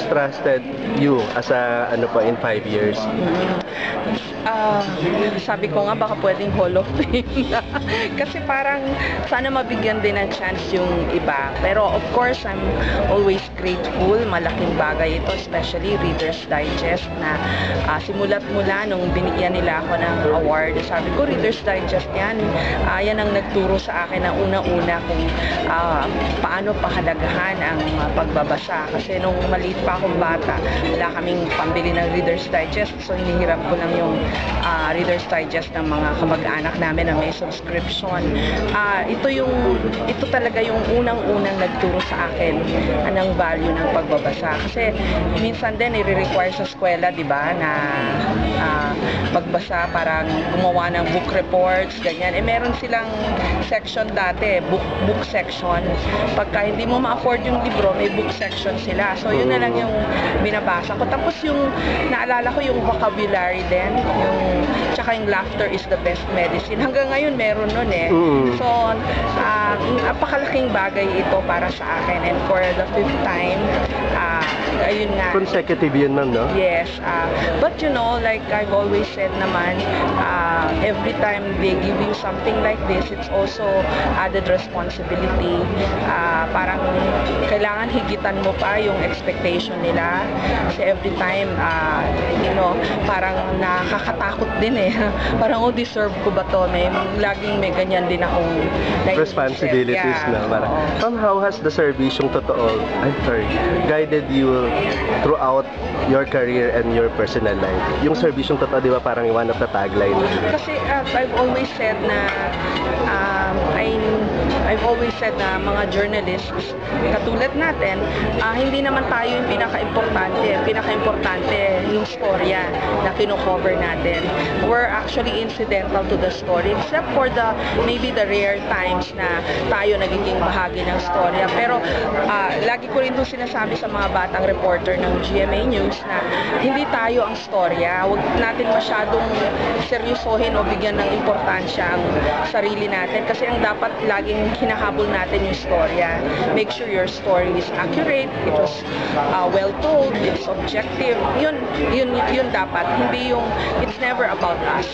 trusted you as a ano po in 5 years? Sabi ko nga baka pwedeng Hall of Fame na. Kasi parang sana mabigyan din ng chance yung iba. Pero of course, I'm always grateful. Malaking bagay ito, especially Reader's Digest na simula't mula nung binigyan nila ako ng award. Sabi ko, Reader's Digest yan. Yan ang nagturo sa akin na unang-una kung paano pahalagahan ang pagbabasa. Kasi nung maliit pa akong bata, wala kaming pambili ng Reader's Digest. So hinihiram ko lang yung Reader's Digest ng mga kamag-anak namin na may subscription. Ito talaga yung unang-unang nagturo sa akin ng value ng pagbabasa. Kasi minsan din i-require sa eskwela, di ba, na magbasa, parang gumawa ng book reports, ganyan. Meron silang section dati, book section. Pagka hindi mo ma-afford yung libro, may book section sila. So yun na lang yung binabasa ko. Tapos yung naalala ko yung vocabulary din, tsaka yung laughter is the best medicine. Hanggang ngayon meron nun eh. So napakalaking bagay ito para sa akin, and for the 5th time, ayun nga. Consecutive yun, ma'am, no? Yes. But you know, like I've always said naman, every time they give you something like this, it's also added responsibility. Parang kailangan higitan mo pa yung expectation nila. Kasi every time, parang nakakatakot din eh. Parang, deserve ko ba to? Laging may ganyan din akong responsibilities na. Parang, how has the serbisyong totoo, guided you throughout your career and your personal life? Yung serbisyong totoo, di ba, parang one of the tagline. Kasi I've always said na mga journalists katulad natin, hindi naman tayo yung pinaka-importante yung storya na kino-cover natin. We're actually incidental to the story, except for maybe the rare times na tayo nagiging bahagi ng storya. Pero lagi ko rin itong sinasabi sa mga batang reporter ng GMA News na hindi tayo ang storya. Huwag natin masyadong seryosohin o bigyan ng importansya ang sarili natin, kasi ang dapat laging hinahabol natin yung storya. Make sure your story is accurate, it was well told, it's objective. Yun dapat. Hindi yung, it's never about us.